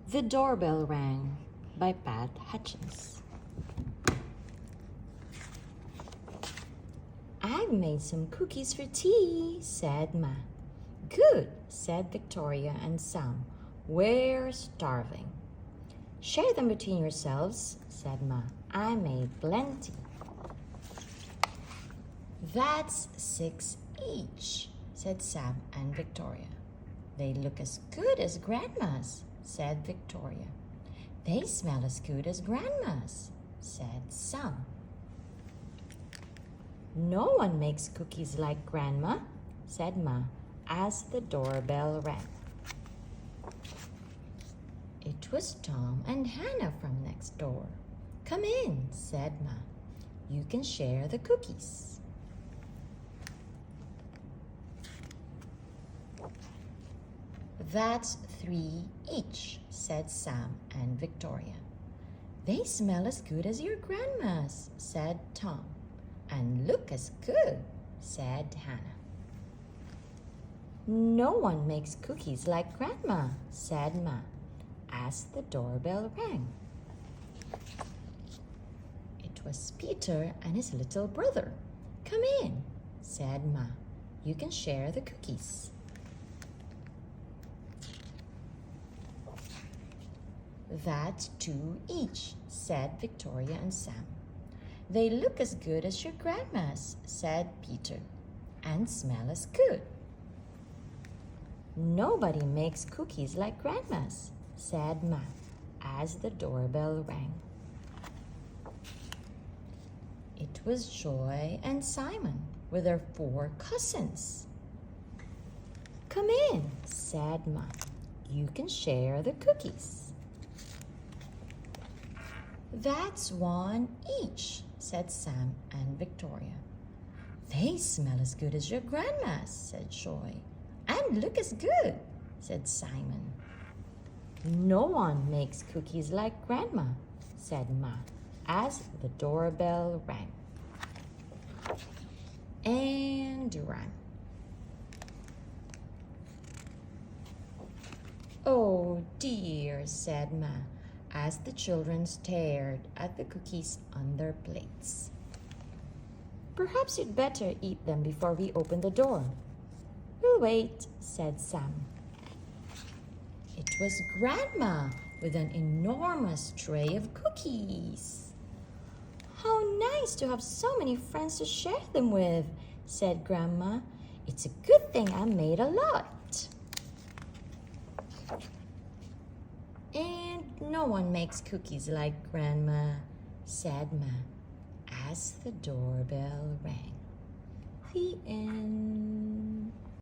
The Doorbell Rang by Pat Hutchins. "I've made some cookies for tea," said Ma. "Good," said Victoria and Sam. "We're starving." "Share them between yourselves," said Ma. "I made plenty." "That's 6 each," said Sam and Victoria. "They look as good as Grandma's," said Victoria. "They smell as good as Grandma's," said Sam. "No one makes cookies like Grandma," said Ma, as the doorbell rang. It was Tom and Hannah from next door. "Come in," said Ma. "You can share the cookies." "That's 3 each," said Sam and Victoria. "They smell as good as your Grandma's," said Tom. "And look as good," said Hannah. "No one makes cookies like Grandma," said Ma, as the doorbell rang. It was Peter and his little brother. "Come in," said Ma. "You can share the cookies." "That's 2 each," said Victoria and Sam. "They look as good as your Grandma's," said Peter, "and smell as good." "Nobody makes cookies like Grandma's," said Ma, as the doorbell rang. It was Joy and Simon with their 4 cousins. "Come in," said Ma. "You can share the cookies." "That's 1 each," said Sam and Victoria. "They smell as good as your Grandma's," said Joy. "And look as good," said Simon. "No one makes cookies like Grandma," said Ma, as the doorbell rang. And rang. "Oh dear," said Ma, as the children stared at the cookies on their plates. "Perhaps you'd better eat them before we open the door." "We'll wait," said Sam. It was Grandma with an enormous tray of cookies. "How nice to have so many friends to share them with," said Grandma. "It's a good thing I made a lot." "And no one makes cookies like Grandma," said Ma, as the doorbell rang. The end.